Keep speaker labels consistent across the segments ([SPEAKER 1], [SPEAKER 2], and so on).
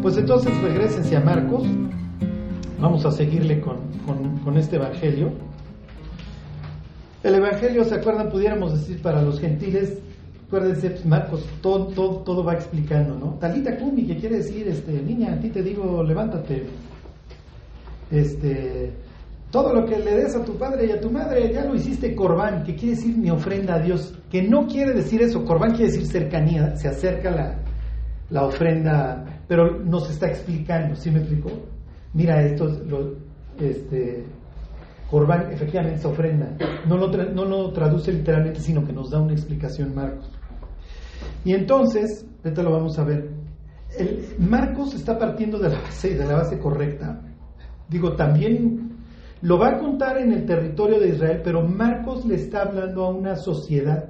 [SPEAKER 1] Pues entonces regrésense a Marcos. Vamos a seguirle con este evangelio. El evangelio, ¿se acuerdan? Pudiéramos decir para los gentiles, acuérdense, Marcos, todo va explicando, ¿no? Talita Kumi, que quiere decir, niña, a ti te digo, levántate. Todo lo que le des a tu padre y a tu madre, ya lo hiciste corbán, que quiere decir mi ofrenda a Dios, que no quiere decir eso. Corbán quiere decir cercanía, se acerca la ofrenda, pero nos está explicando, ¿sí me explicó? Mira, corbán efectivamente es ofrenda, no lo traduce literalmente, sino que nos da una explicación Marcos. Y entonces, ahorita lo vamos a ver, Marcos está partiendo de la base correcta. Digo, también lo va a contar en el territorio de Israel, pero Marcos le está hablando a una sociedad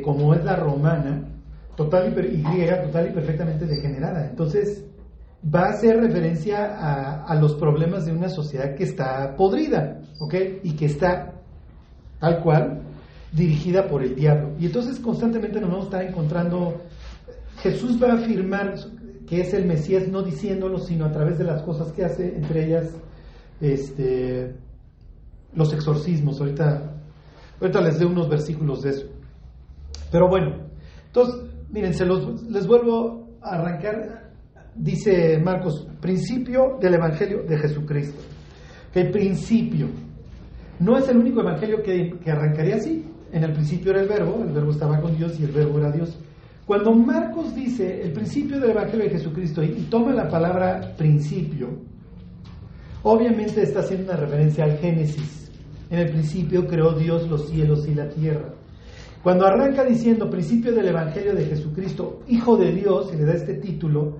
[SPEAKER 1] como es la romana, total y perfectamente degenerada. Entonces va a hacer referencia a los problemas de una sociedad que está podrida, ¿ok? Y que está tal cual dirigida por el diablo. Y entonces constantemente nos vamos a estar encontrando, Jesús va a afirmar que es el Mesías, no diciéndolo, sino a través de las cosas que hace, entre ellas los exorcismos. Ahorita les doy unos versículos de eso. Pero bueno, entonces, miren, les vuelvo a arrancar. Dice Marcos, principio del Evangelio de Jesucristo. Que el principio no es el único Evangelio que arrancaría así. En el principio era el Verbo estaba con Dios y el Verbo era Dios. Cuando Marcos dice el principio del Evangelio de Jesucristo y toma la palabra principio, obviamente está haciendo una referencia al Génesis. En el principio creó Dios los cielos y la tierra. Cuando arranca diciendo principio del Evangelio de Jesucristo, Hijo de Dios, y le da este título,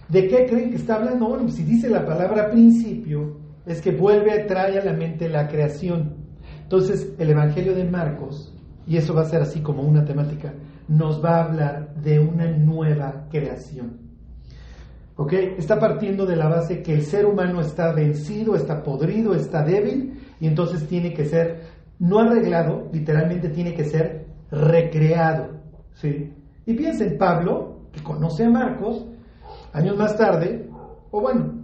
[SPEAKER 1] ¿de qué creen que está hablando? Bueno, si dice la palabra principio, es que trae a la mente la creación. Entonces, el Evangelio de Marcos, y eso va a ser así como una temática, nos va a hablar de una nueva creación. ¿Ok? Está partiendo de la base que el ser humano está vencido, está podrido, está débil, y entonces tiene que ser, no arreglado, literalmente tiene que ser recreado. ¿Sí? Y piensen, Pablo, que conoce a Marcos, años más tarde, o bueno,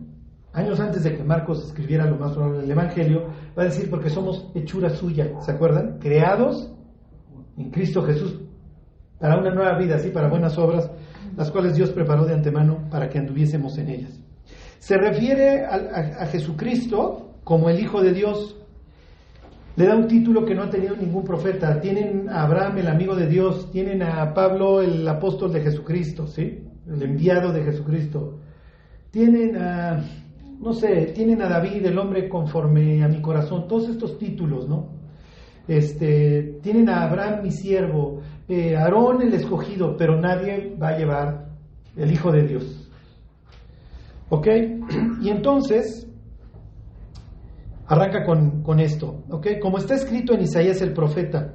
[SPEAKER 1] años antes de que Marcos escribiera lo más probable del Evangelio, va a decir, porque somos hechura suya, ¿se acuerdan? Creados en Cristo Jesús para una nueva vida, ¿sí? Para buenas obras, las cuales Dios preparó de antemano para que anduviésemos en ellas. Se refiere a Jesucristo como el Hijo de Dios. Le da un título que no ha tenido ningún profeta. Tienen a Abraham, el amigo de Dios. Tienen a Pablo, el apóstol de Jesucristo, ¿sí? El enviado de Jesucristo. Tienen tienen a David, el hombre conforme a mi corazón. Todos estos títulos, ¿no? Tienen a Abraham, mi siervo. Aarón, el escogido. Pero nadie va a llevar el Hijo de Dios. ¿Ok? Y entonces arranca con esto, ¿ok? Como está escrito en Isaías el profeta.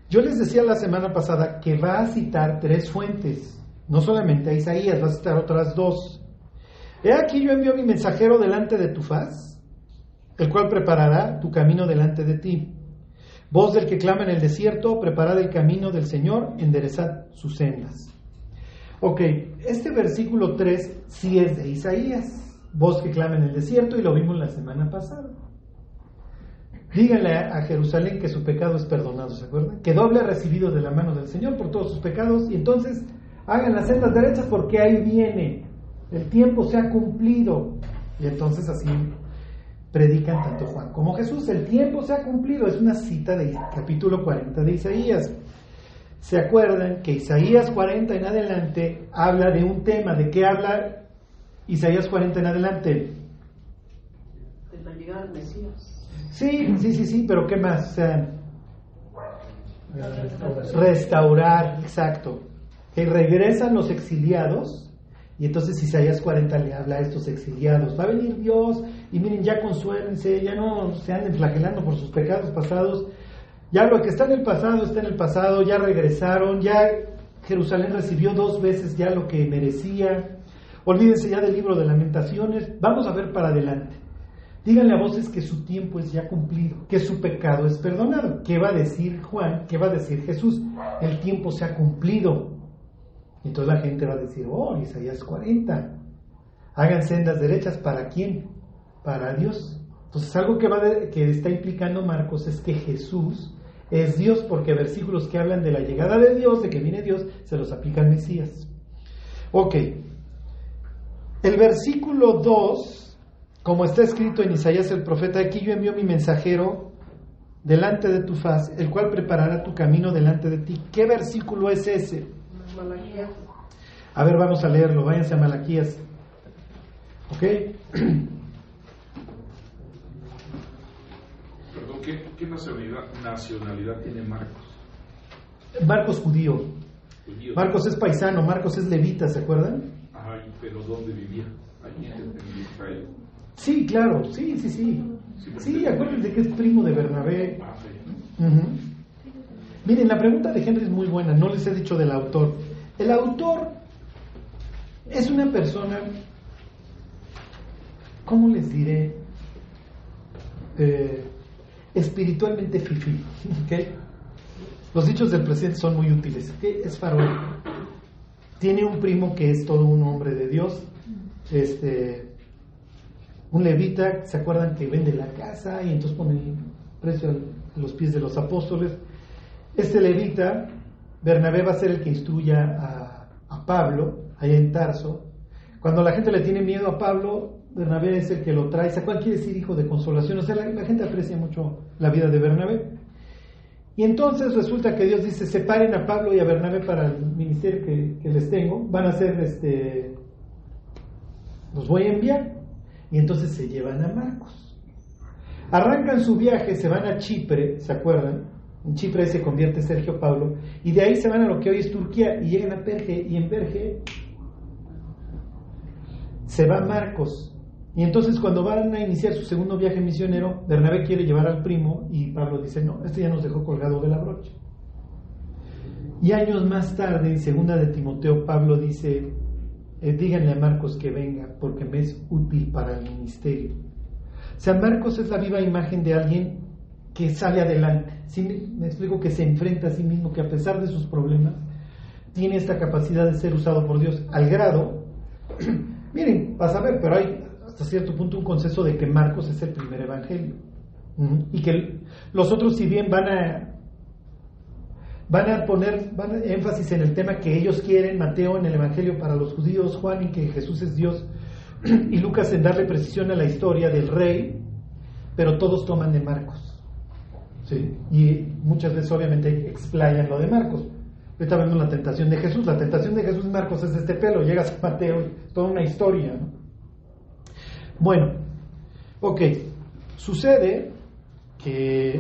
[SPEAKER 1] Yo les decía la semana pasada que va a citar 3 fuentes, no solamente a Isaías, va a citar otras 2. He aquí yo envío mi mensajero delante de tu faz, el cual preparará tu camino delante de ti. Voz del que clama en el desierto, preparad el camino del Señor, enderezad sus sendas. Ok, este versículo 3 sí es de Isaías, voz que clama en el desierto, y lo vimos la semana pasada. Díganle a Jerusalén que su pecado es perdonado, ¿se acuerdan? Que doble ha recibido de la mano del Señor por todos sus pecados, y entonces hagan las sendas derechas porque ahí viene, el tiempo se ha cumplido. Y entonces así predican tanto Juan como Jesús, el tiempo se ha cumplido. Es una cita de capítulo 40 de Isaías. ¿Se acuerdan que Isaías 40 en adelante habla de un tema? ¿De qué habla Isaías 40 en adelante?
[SPEAKER 2] De la llegada del Mesías.
[SPEAKER 1] Sí, pero ¿qué más? O sea, restaurar, exacto. Que regresan los exiliados, y entonces Isaías 40 le habla a estos exiliados. Va a venir Dios, y miren, ya consuélense, ya no se anden flagelando por sus pecados pasados. Ya lo que está en el pasado, ya regresaron, ya Jerusalén recibió 2 veces ya lo que merecía. Olvídense ya del libro de Lamentaciones, vamos a ver para adelante. Díganle a voces que su tiempo es ya cumplido, que su pecado es perdonado. ¿Qué va a decir Juan? ¿Qué va a decir Jesús? El tiempo se ha cumplido. Entonces la gente va a decir, oh, Isaías 40. Hagan sendas derechas, ¿para quién? Para Dios. Entonces algo que está implicando Marcos es que Jesús es Dios, porque versículos que hablan de la llegada de Dios, de que viene Dios, se los aplica al Mesías. Ok. El versículo 2, como está escrito en Isaías el profeta, aquí yo envío mi mensajero delante de tu faz, el cual preparará tu camino delante de ti. ¿Qué versículo es ese?
[SPEAKER 2] Malaquías.
[SPEAKER 1] A ver, vamos a leerlo, váyanse a Malaquías. ¿Ok?
[SPEAKER 3] Perdón, ¿qué nacionalidad tiene Marcos?
[SPEAKER 1] Marcos judío.
[SPEAKER 3] Judío.
[SPEAKER 1] Marcos es paisano, Marcos es levita, ¿se acuerdan?
[SPEAKER 3] Ay, pero ¿dónde vivía? Allí en Israel.
[SPEAKER 1] Sí, claro, sí. Sí, acuérdense que es primo de Bernabé.
[SPEAKER 3] Ah, sí.
[SPEAKER 1] Uh-huh. Miren, la pregunta de Henry es muy buena, no les he dicho del autor. El autor es una persona, ¿cómo les diré? Espiritualmente fifí, ¿okay? Los dichos del presidente son muy útiles. ¿Qué es farol? Tiene un primo que es todo un hombre de Dios, un levita, ¿se acuerdan que vende la casa y entonces pone el precio a los pies de los apóstoles? Este levita, Bernabé, va a ser el que instruya a Pablo allá en Tarso. Cuando la gente le tiene miedo a Pablo, Bernabé es el que lo trae. ¿Cuál quiere decir hijo de consolación? O sea, la gente aprecia mucho la vida de Bernabé. Y entonces resulta que Dios dice: separen a Pablo y a Bernabé para el ministerio que les tengo. Van a ser, los voy a enviar. Y entonces se llevan a Marcos. Arrancan su viaje, se van a Chipre, ¿se acuerdan? En Chipre se convierte Sergio Paulo. Y de ahí se van a lo que hoy es Turquía y llegan a Perge. Y en Perge se va Marcos. Y entonces cuando van a iniciar su segundo viaje misionero, Bernabé quiere llevar al primo y Pablo dice: no, este ya nos dejó colgado de la brocha. Y años más tarde, en segunda de Timoteo, Pablo dice: díganle a Marcos que venga porque me es útil para el ministerio. O sea, Marcos es la viva imagen de alguien que sale adelante. ¿Sí me explico? Que se enfrenta a sí mismo, que a pesar de sus problemas tiene esta capacidad de ser usado por Dios, al grado miren, vas a ver, pero hay hasta cierto punto un consenso de que Marcos es el primer evangelio. Y que los otros, si bien van a poner énfasis en el tema que ellos quieren, Mateo en el evangelio para los judíos, Juan en que Jesús es Dios, y Lucas en darle precisión a la historia del rey, pero todos toman de Marcos, ¿sí? Y muchas veces obviamente explayan lo de Marcos. Ahorita vemos la tentación de Jesús. La tentación de Jesús, Marcos, es de este pelo. Llegas a Mateo, toda una historia, ¿no? Bueno, ok. Sucede que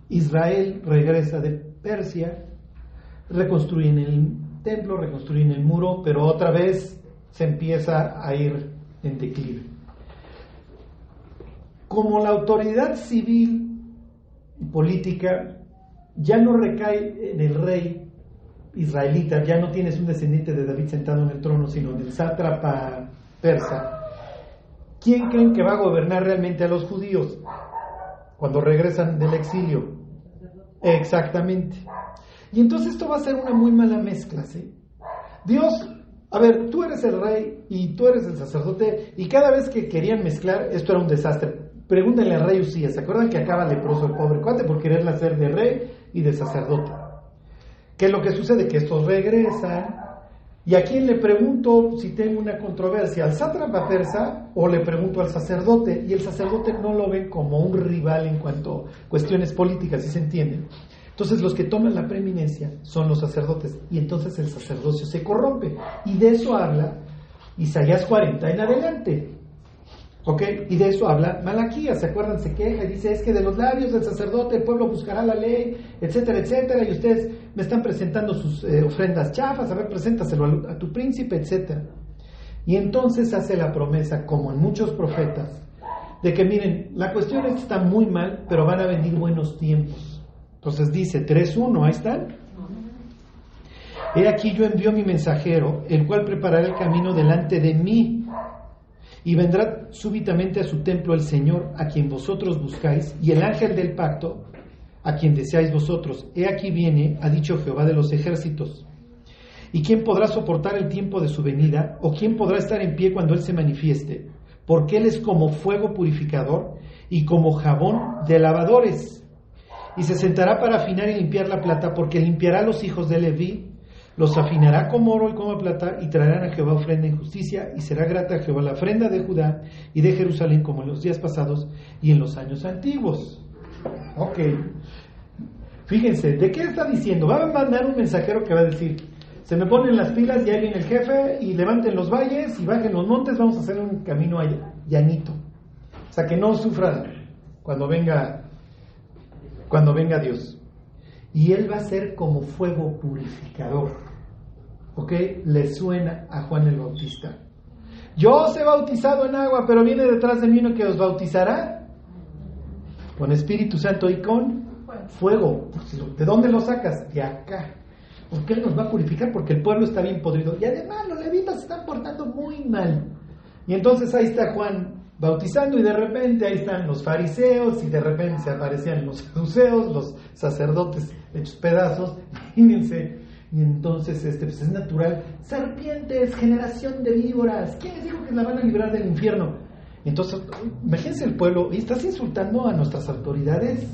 [SPEAKER 1] Israel regresa de Persia, reconstruyen el templo, reconstruyen el muro, pero otra vez se empieza a ir en declive. Como la autoridad civil y política ya no recae en el rey israelita, ya no tienes un descendiente de David sentado en el trono, sino en el sátrapa persa, ¿quién creen que va a gobernar realmente a los judíos cuando regresan del exilio? Exactamente. Y entonces esto va a ser una muy mala mezcla, ¿sí? Dios, a ver, tú eres el rey y tú eres el sacerdote, y cada vez que querían mezclar, esto era un desastre. Pregúntenle al rey Usías, ¿se acuerdan que acaba leproso el pobre cuate por quererle hacer de rey y de sacerdote? ¿Qué es lo que sucede? Que estos regresan. ¿Y a quién le pregunto si tengo una controversia? ¿Al sátrapa persa o le pregunto al sacerdote? Y el sacerdote no lo ven como un rival en cuanto a cuestiones políticas, ¿sí se entienden? Entonces los que toman la preeminencia son los sacerdotes, y entonces el sacerdocio se corrompe. Y de eso habla Isaías 40 en adelante. ¿Ok? Y de eso habla Malaquías. ¿Se acuerdan? Se queja y dice: es que de los labios del sacerdote el pueblo buscará la ley, etcétera, etcétera, y ustedes me están presentando sus ofrendas chafas. A ver, preséntaselo a tu príncipe, etcétera. Y entonces hace la promesa, como en muchos profetas, de que miren, la cuestión está muy mal, pero van a venir buenos tiempos. Entonces dice 3:1, ahí están. He aquí yo envío mi mensajero, el cual preparará el camino delante de mí. Y vendrá súbitamente a su templo el Señor, a quien vosotros buscáis, y el ángel del pacto, a quien deseáis vosotros. He aquí viene, ha dicho Jehová de los ejércitos. ¿Y quién podrá soportar el tiempo de su venida? ¿O quién podrá estar en pie cuando Él se manifieste? Porque Él es como fuego purificador y como jabón de lavadores. Y se sentará para afinar y limpiar la plata, porque limpiará a los hijos de Leví, los afinará como oro y como plata, y traerán a Jehová ofrenda en justicia, y será grata a Jehová la ofrenda de Judá y de Jerusalén, como en los días pasados y en los años antiguos. Ok. Fíjense, ¿de qué está diciendo? Va a mandar un mensajero que va a decir: se me ponen las pilas y ahí viene el jefe, y levanten los valles y bajen los montes, vamos a hacer un camino llanito. O sea, que no sufran cuando venga Dios. Y Él va a ser como fuego purificador. ¿Ok? Le suena a Juan el Bautista. Yo os he bautizado en agua, pero viene detrás de mí uno que os bautizará con Espíritu Santo y con fuego. ¿De dónde lo sacas? De acá. ¿Por qué Él nos va a purificar? Porque el pueblo está bien podrido. Y además los levitas se están portando muy mal. Y entonces ahí está Juan bautizando, y de repente ahí están los fariseos, y de repente se aparecían los saduceos, los sacerdotes hechos pedazos. Fíjense. Y entonces pues es natural: serpientes, generación de víboras, ¿quién les dijo que la van a librar del infierno? Entonces, imagínense el pueblo: ¿y estás insultando a nuestras autoridades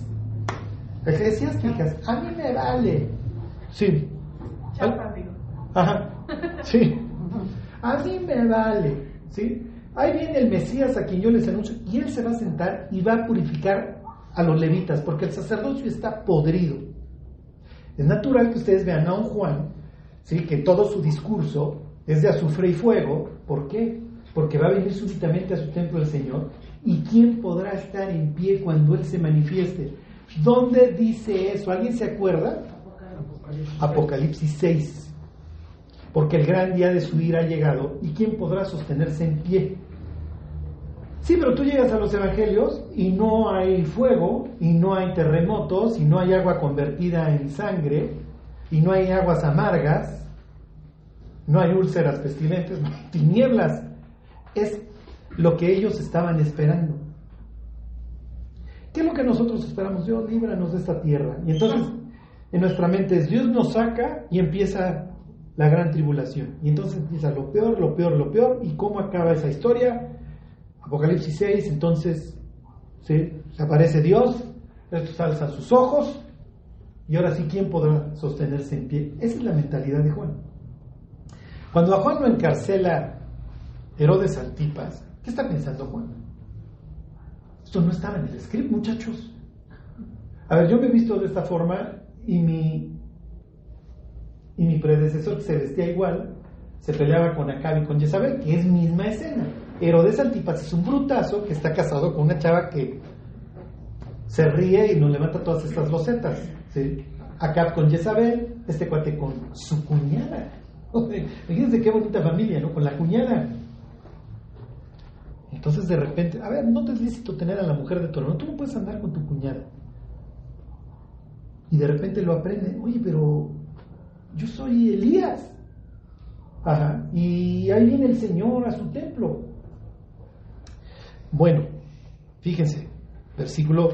[SPEAKER 1] eclesiásticas? A mí me vale. Sí. Ajá. Sí. A mí me vale. ¿Sí? Ahí viene el Mesías a quien yo les anuncio, y Él se va a sentar y va a purificar a los levitas, porque el sacerdocio está podrido. Es natural que ustedes vean a un Juan, ¿sí?, que todo su discurso es de azufre y fuego. ¿Por qué? Porque va a venir súbitamente a su templo el Señor. ¿Y quién podrá estar en pie cuando Él se manifieste? ¿Dónde dice eso? ¿Alguien se acuerda? Apocalipsis 6. Porque el gran día de su ira ha llegado, ¿y quién podrá sostenerse en pie? Sí, pero tú llegas a los evangelios y no hay fuego, y no hay terremotos, y no hay agua convertida en sangre, y no hay aguas amargas, no hay úlceras pestilentes, no hay tinieblas. Es lo que ellos estaban esperando. ¿Qué es lo que nosotros esperamos? Dios, líbranos de esta tierra. Y entonces en nuestra mente es: Dios nos saca, y empieza la gran tribulación. Y entonces empieza lo peor, lo peor, lo peor. ¿Y cómo acaba esa historia? Apocalipsis 6, entonces se aparece Dios, estos alzan sus ojos, y ahora sí, ¿quién podrá sostenerse en pie? Esa es la mentalidad de Juan. Cuando a Juan lo encarcela Herodes Antipas, ¿qué está pensando Juan? Esto no estaba en el script, muchachos. A ver, yo me he visto de esta forma, y mi predecesor, que se vestía igual, se peleaba con Acab y con Jezabel, que es misma escena. Herodes Antipas es un brutazo que está casado con una chava que se ríe y nos levanta todas estas losetas, ¿sí? Acab con Jezabel, este cuate con su cuñada. Fíjense qué bonita familia, ¿no? Con la cuñada. Entonces de repente, a ver, no te es lícito tener a la mujer de tu hermano, tú no puedes andar con tu cuñada. Y de repente lo aprende: oye, pero yo soy Elías. Ajá. Y ahí viene el Señor a su templo. Bueno, fíjense, versículo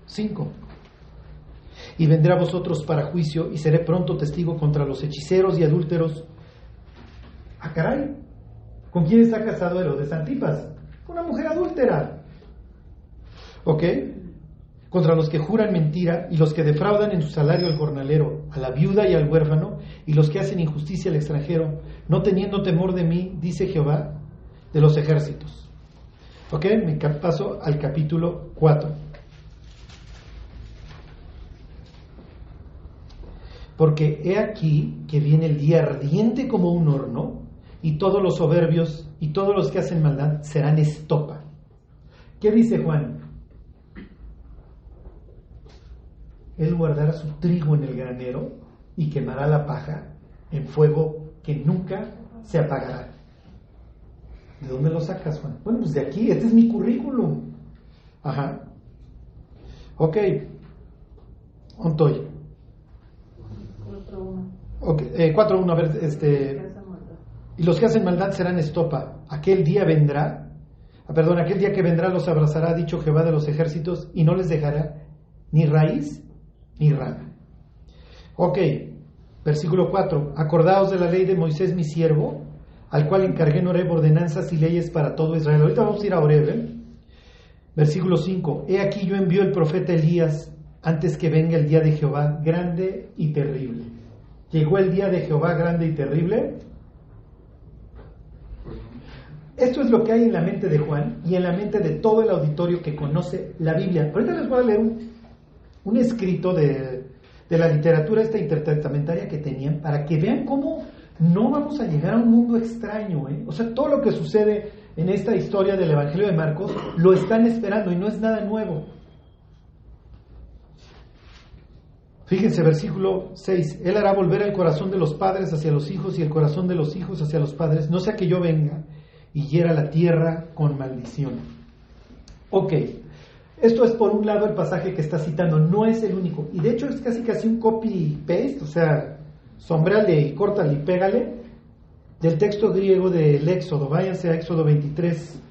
[SPEAKER 1] 5. Y vendré a vosotros para juicio, y seré pronto testigo contra los hechiceros y adúlteros. Ah, caray, ¿con quién está casado Herodes Antipas? Una mujer adúltera. ¿Ok? Contra los que juran mentira, y los que defraudan en su salario al jornalero, a la viuda y al huérfano, y los que hacen injusticia al extranjero, no teniendo temor de mí, dice Jehová de los ejércitos. Ok, me paso al capítulo 4. Porque he aquí que viene el día ardiente como un horno, y todos los soberbios y todos los que hacen maldad serán estopa. ¿Qué dice Juan? Él guardará su trigo en el granero y quemará la paja en fuego que nunca se apagará. ¿De dónde lo sacas, Juan? Bueno, pues de aquí, este es mi currículum. Ajá. Ok. ¿Ontoy?
[SPEAKER 2] 4.1.
[SPEAKER 1] Okay. 4.1, a ver, y los que hacen maldad serán estopa. Aquel día vendrá, aquel día que vendrá los abrazará, ha dicho Jehová de los ejércitos, y no les dejará ni raíz ni rama. Ok. Versículo 4. Acordaos de la ley de Moisés mi siervo, al cual encargué en Horeb ordenanzas y leyes para todo Israel. Ahorita vamos a ir a Horeb, ¿eh? Versículo 5. He aquí yo envío el profeta Elías antes que venga el día de Jehová grande y terrible. Llegó el día de Jehová grande y terrible. Esto es lo que hay en la mente de Juan y en la mente de todo el auditorio que conoce la Biblia. Ahorita les voy a leer un escrito de la literatura esta intertestamentaria que tenían para que vean cómo no vamos a llegar a un mundo extraño, ¿eh? O sea, todo lo que sucede en esta historia del Evangelio de Marcos lo están esperando y no es nada nuevo. Fíjense, versículo 6. Él hará volver el corazón de los padres hacia los hijos y el corazón de los hijos hacia los padres, no sea que yo venga y hiera la tierra con maldición. Ok, esto es por un lado el pasaje que está citando, no es el único, y de hecho es casi un copy-paste, o sea, sombréale y córtale y pégale del texto griego del Éxodo. Váyanse a Éxodo 23.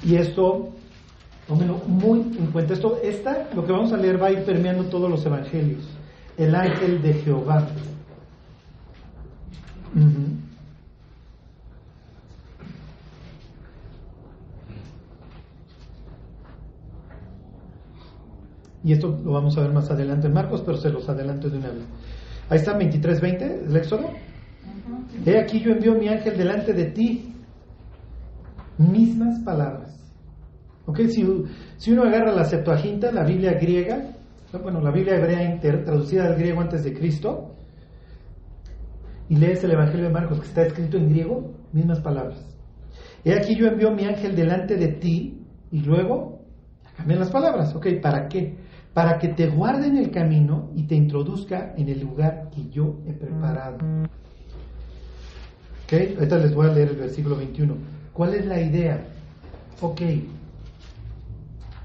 [SPEAKER 1] Y esto, tómenlo muy en cuenta. Lo que vamos a leer va a ir permeando todos los evangelios. El ángel de Jehová. Y esto lo vamos a ver más adelante en Marcos, pero se los adelanto de una vez. Ahí está 23:20, el Éxodo. He aquí yo envío mi ángel delante de ti. Mismas palabras. ¿Ok? Si uno agarra la Septuaginta, la Biblia griega, bueno, la Biblia hebrea traducida al griego antes de Cristo, y lees el Evangelio de Marcos que está escrito en griego, mismas palabras. He aquí yo envío mi ángel delante de ti, y luego cambian las palabras. ¿Ok? ¿Para qué? Para que te guarde en el camino y te introduzca en el lugar que yo he preparado. ¿Ok? Ahorita les voy a leer el versículo 21. ¿Cuál es la idea? Ok,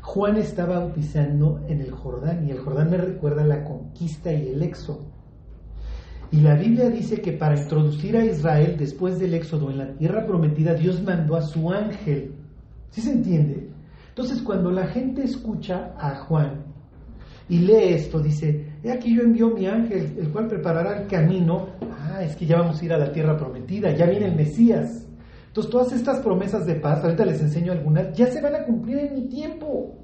[SPEAKER 1] Juan está bautizando en el Jordán, y el Jordán me recuerda la conquista y el éxodo. Y la Biblia dice que para introducir a Israel después del éxodo en la tierra prometida, Dios mandó a su ángel. ¿Sí se entiende? Entonces, cuando la gente escucha a Juan y lee esto, dice, he aquí yo envío mi ángel, el cual preparará el camino. Es que ya vamos a ir a la tierra prometida, ya viene el Mesías. Entonces, todas estas promesas de paz, ahorita les enseño algunas, ya se van a cumplir en mi tiempo.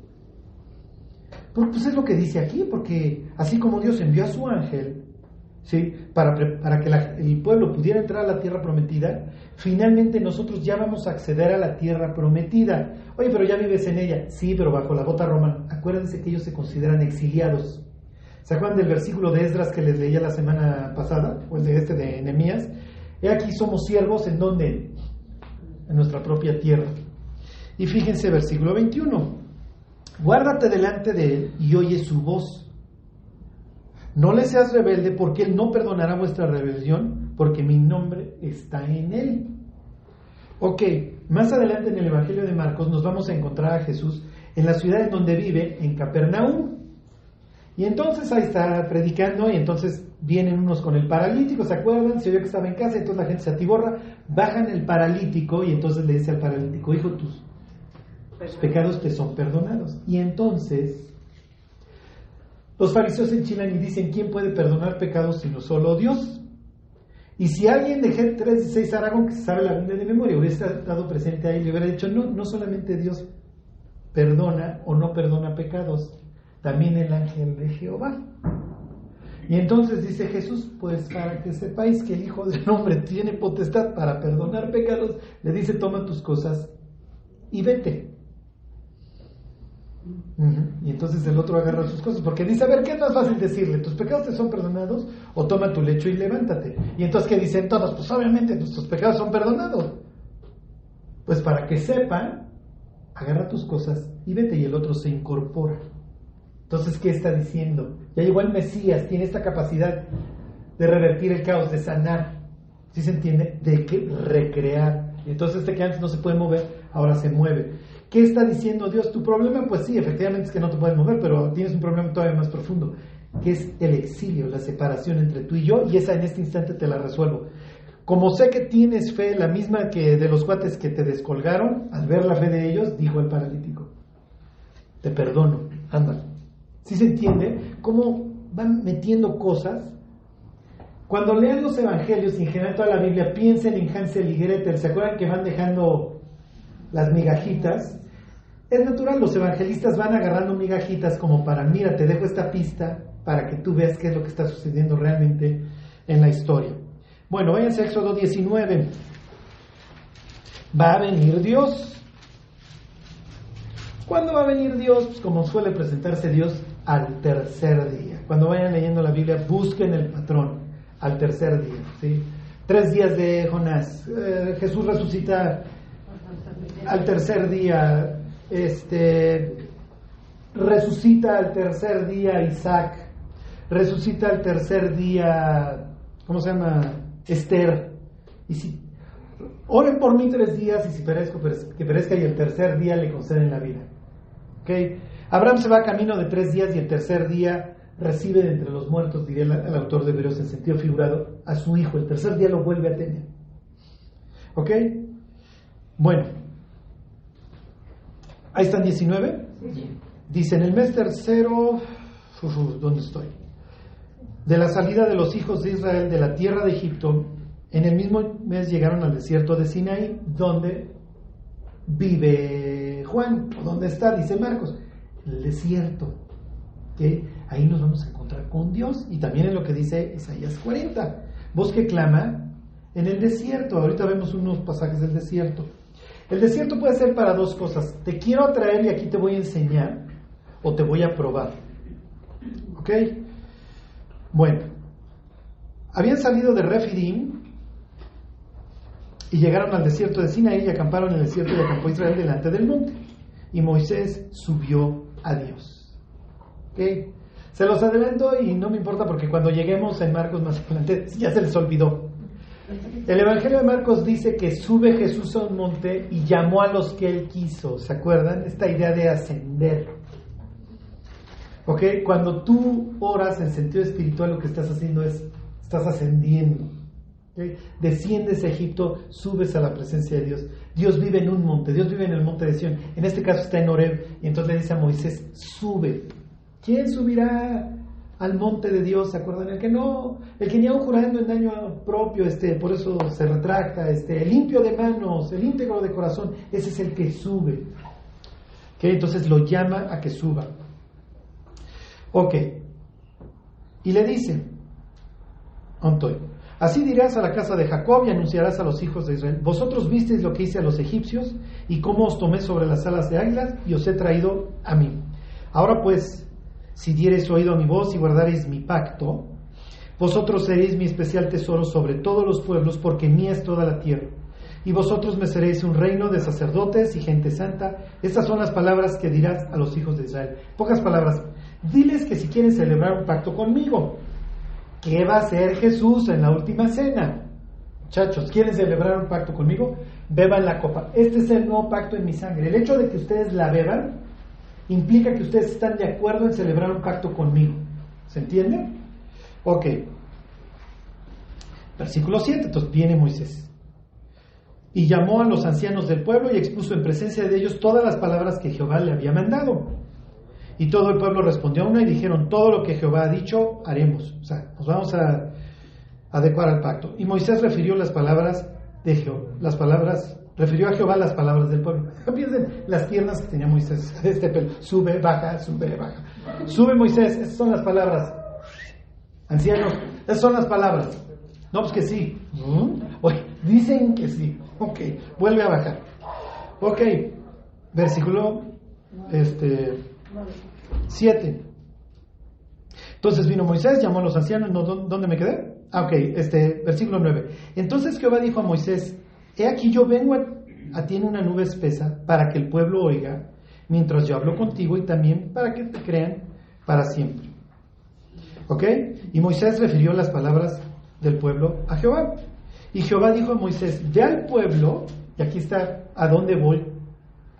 [SPEAKER 1] Porque pues es lo que dice aquí, porque así como Dios envió a su ángel, ¿sí?, para que el pueblo pudiera entrar a la tierra prometida, finalmente nosotros ya vamos a acceder a la tierra prometida. Oye, pero ya vives en ella. Sí, pero bajo la bota romana. Acuérdense que ellos se consideran exiliados. ¿Se acuerdan del versículo de Esdras que les leía la semana pasada? O el de Nehemías. He aquí somos siervos, ¿en dónde? En nuestra propia tierra. Y fíjense, versículo 21. Guárdate delante de él y oye su voz. No le seas rebelde, porque él no perdonará vuestra rebelión, porque mi nombre está en él. Ok, más adelante en el Evangelio de Marcos nos vamos a encontrar a Jesús en la ciudad en donde vive, en Capernaum. Y entonces ahí está predicando, y entonces vienen unos con el paralítico, ¿se acuerdan? Se oyó que estaba en casa, entonces la gente se atiborra, bajan el paralítico, y entonces le dice al paralítico, hijo, tus pecados te son perdonados. Y entonces los fariseos se enchilan y dicen, ¿quién puede perdonar pecados sino solo Dios? Y si alguien de Gen 3:16 Aragón, que se sabe la Biblia de memoria, hubiera estado presente ahí, le hubiera dicho, no solamente Dios perdona o no perdona pecados, también el ángel de Jehová. Y entonces dice Jesús, pues para que sepáis que el Hijo del Hombre tiene potestad para perdonar pecados, le dice, toma tus cosas y vete. Y entonces el otro agarra sus cosas, porque dice, a ver, ¿qué es más fácil decirle? ¿Tus pecados te son perdonados? O toma tu lecho y levántate. Y entonces, ¿qué dicen todos? Pues obviamente nuestros pecados son perdonados. Pues para que sepan, agarra tus cosas y vete. Y el otro se incorpora. Entonces, ¿qué está diciendo? Ya llegó el Mesías, tiene esta capacidad de revertir el caos, de sanar. ¿Sí se entiende? De recrear. Y entonces que antes no se puede mover, ahora se mueve. ¿Qué está diciendo Dios? Tu problema, pues sí, efectivamente es que no te puedes mover, pero tienes un problema todavía más profundo, que es el exilio, la separación entre tú y yo, y esa en este instante te la resuelvo. Como sé que tienes fe, la misma que de los cuates que te descolgaron, al ver la fe de ellos, dijo el paralítico, te perdono, ándale. ¿Sí se entiende? ¿Cómo van metiendo cosas? Cuando lean los evangelios y en general toda la Biblia, piensen en Hansel y Gretel. ¿Se acuerdan que van dejando las migajitas? Es natural, los evangelistas van agarrando migajitas como para, mira, te dejo esta pista para que tú veas qué es lo que está sucediendo realmente en la historia. Bueno, váyanse a Éxodo 19. Va a venir Dios. ¿Cuándo va a venir Dios? Pues como suele presentarse Dios, al tercer día. Cuando vayan leyendo la Biblia, busquen el patrón, al tercer día, ¿sí? 3 días de Jonás, Jesús resucita al tercer día, resucita al tercer día Isaac, resucita al tercer día, ¿cómo se llama? Esther. Y si oren por mí 3 días y si perezco, que perezca, y el tercer día le conceden la vida. ¿Okay? Abraham se va camino de 3 días y el tercer día recibe de entre los muertos, diría el autor de Hebreos en sentido figurado, a su hijo. El tercer día lo vuelve a tener. ¿Ok? Bueno, ahí están 19. Dice, en el mes tercero, ¿dónde estoy? De la salida de los hijos de Israel de la tierra de Egipto, en el mismo mes llegaron al desierto de Sinaí, donde vive Juan, o donde está, dice Marcos, el desierto. ¿Okay? Ahí nos vamos a encontrar con Dios, y también en lo que dice Isaías 40, voz que clama en el desierto. Ahorita vemos unos pasajes del desierto. El desierto puede ser para 2 cosas: te quiero atraer y aquí te voy a enseñar, o te voy a probar. ¿Ok? Bueno, habían salido de Refidim y llegaron al desierto de Sinaí y acamparon en el desierto, y acampó Israel delante del monte, y Moisés subió a Dios. ¿Okay? Se los adelanto y no me importa porque cuando lleguemos en Marcos más adelante ya se les olvidó. El Evangelio de Marcos dice que sube Jesús a un monte y llamó a los que él quiso. ¿Se acuerdan? Esta idea de ascender. ¿Ok? Cuando tú oras en sentido espiritual, lo que estás haciendo es, estás ascendiendo. ¿Okay? Desciendes a Egipto, subes a la presencia de Dios. Dios vive en un monte, Dios vive en el monte de Sión. En este caso está en Horeb, y entonces le dice a Moisés, sube. ¿Quién subirá al monte de Dios? ¿Se acuerdan? El que ni aún jurando en daño propio, por eso se retracta, el limpio de manos, el íntegro de corazón, ese es el que sube. ¿Okay? Entonces lo llama a que suba. Ok. Y le dice, Antoy, así dirás a la casa de Jacob y anunciarás a los hijos de Israel, vosotros visteis lo que hice a los egipcios y cómo os tomé sobre las alas de águilas y os he traído a mí. Ahora pues, si diereis oído a mi voz y guardareis mi pacto, vosotros seréis mi especial tesoro sobre todos los pueblos, porque mía es toda la tierra. Y vosotros me seréis un reino de sacerdotes y gente santa. Estas son las palabras que dirás a los hijos de Israel. Pocas palabras. Diles que si quieren celebrar un pacto conmigo, ¿qué va a hacer Jesús en la última cena? Muchachos, ¿quieren celebrar un pacto conmigo? Beban la copa. Este es el nuevo pacto en mi sangre. El hecho de que ustedes la beban implica que ustedes están de acuerdo en celebrar un pacto conmigo. ¿Se entiende? Ok. Versículo 7. Entonces viene Moisés y llamó a los ancianos del pueblo y expuso en presencia de ellos todas las palabras que Jehová le había mandado. Y todo el pueblo respondió a una y dijeron, todo lo que Jehová ha dicho haremos. O sea, nos vamos a adecuar al pacto. Y Moisés refirió las palabras de Jehová, refirió a Jehová las palabras del pueblo. Piensen las piernas que tenía Moisés, pelo, sube, baja, sube, baja. Sube Moisés, esas son las palabras. Ancianos, esas son las palabras. No, pues que sí. Oye, dicen que sí. Ok, vuelve a bajar. Ok, versículo 7. Entonces vino Moisés, llamó a los ancianos. No, ¿dónde me quedé? Ok, versículo 9. Entonces Jehová dijo a Moisés, he aquí yo vengo a ti en una nube espesa para que el pueblo oiga mientras yo hablo contigo y también para que te crean para siempre. ¿Ok? Y Moisés refirió las palabras del pueblo a Jehová. Y Jehová dijo a Moisés, ve al pueblo, y aquí está a dónde voy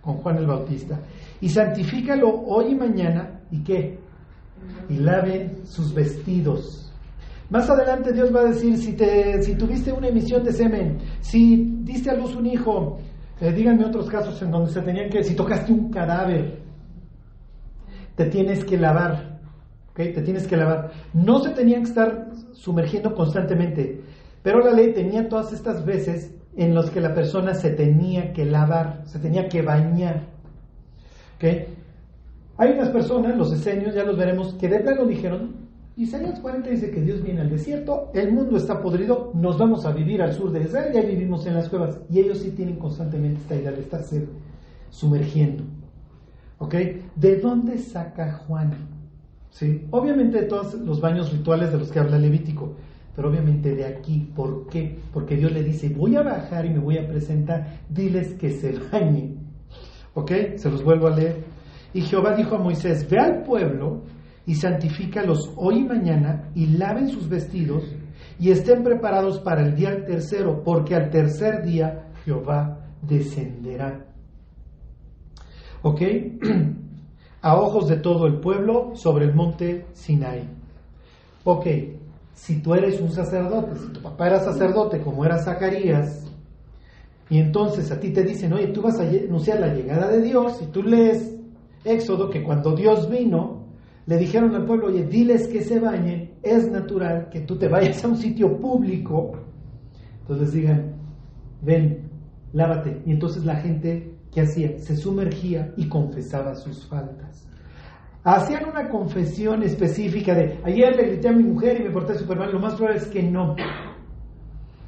[SPEAKER 1] con Juan el Bautista, y santifícalo hoy y mañana, ¿y qué? Y laven sus vestidos. Más adelante Dios va a decir, si tuviste una emisión de semen, si diste a luz un hijo, díganme otros casos en donde si tocaste un cadáver, te tienes que lavar, ¿okay? Te tienes que lavar. No se tenían que estar sumergiendo constantemente, pero la ley tenía todas estas veces en las que la persona se tenía que lavar, se tenía que bañar, ¿okay? Hay unas personas, los esenios, ya los veremos, que de plano dijeron, Isaías 40 dice que Dios viene al desierto, el mundo está podrido, nos vamos a vivir al sur de Israel y ahí vivimos en las cuevas. Y ellos sí tienen constantemente esta idea de estarse sumergiendo. ¿Ok? ¿De dónde saca Juan? ¿Sí? Obviamente de todos los baños rituales de los que habla Levítico, pero obviamente de aquí. ¿Por qué? Porque Dios le dice, voy a bajar y me voy a presentar, diles que se bañen. ¿Ok? Se los vuelvo a leer. Y Jehová dijo a Moisés, ve al pueblo y santifícalos hoy y mañana, y laven sus vestidos, y estén preparados para el día tercero, porque al tercer día Jehová descenderá. ¿Ok? A ojos de todo el pueblo sobre el monte Sinaí. Ok, si tú eres un sacerdote, si tu papá era sacerdote como era Zacarías, y entonces a ti te dicen, oye, tú vas a anunciar la llegada de Dios, y tú lees Éxodo, que cuando Dios vino, le dijeron al pueblo, oye, diles que se bañen, es natural que tú te vayas a un sitio público, entonces digan, ven, lávate. Y entonces la gente, ¿qué hacía? Se sumergía y confesaba sus faltas. Hacían una confesión específica de, ayer le grité a mi mujer y me porté súper mal. Lo más probable es que no.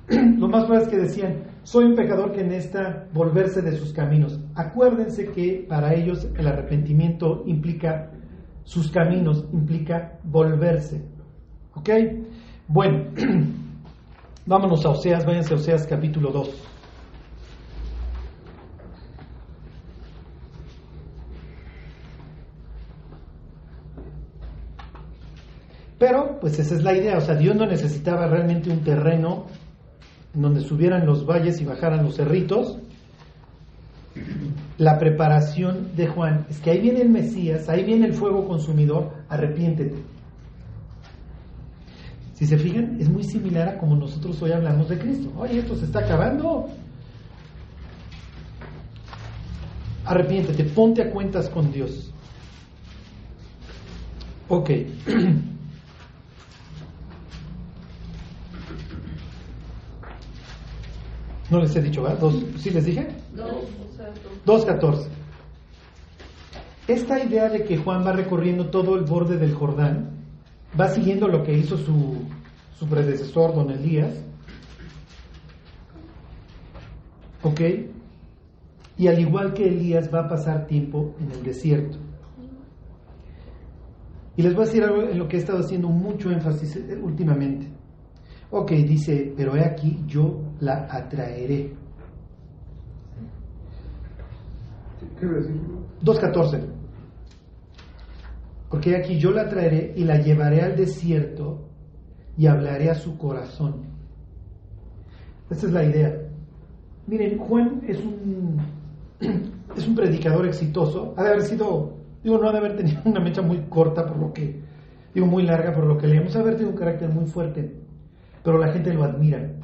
[SPEAKER 1] Lo más probable es que decían, soy un pecador que necesita volverse de sus caminos. Acuérdense que para ellos el arrepentimiento implica sus caminos, implica volverse. ¿Ok? Bueno, vámonos a Oseas, váyanse a Oseas capítulo 2. Pero, pues esa es la idea, o sea, Dios no necesitaba realmente un terreno en donde subieran los valles y bajaran los cerritos. La preparación de Juan es que ahí viene el Mesías, ahí viene el fuego consumidor, arrepiéntete. Si se fijan, es muy similar a como nosotros hoy hablamos de Cristo. Oye, esto se está acabando. Arrepiéntete, ponte a cuentas con Dios. Ok. No les he dicho, ¿verdad? ¿Sí les dije? 2:14. Esta idea de que Juan va recorriendo todo el borde del Jordán, va siguiendo lo que hizo su predecesor, don Elías. ¿Ok? Y al igual que Elías, va a pasar tiempo en el desierto. Y les voy a decir algo en lo que he estado haciendo mucho énfasis últimamente. Ok, dice, pero he aquí, yo la atraeré.
[SPEAKER 3] ¿Qué versículo?
[SPEAKER 1] 2:14. Porque aquí yo la traeré y la llevaré al desierto y hablaré a su corazón. Esta es la idea. Miren, Juan es un predicador exitoso. Ha de haber sido, no ha de haber tenido una mecha muy corta por lo que, muy larga por lo que leemos, ha de haber tenido un carácter muy fuerte, pero la gente lo admira.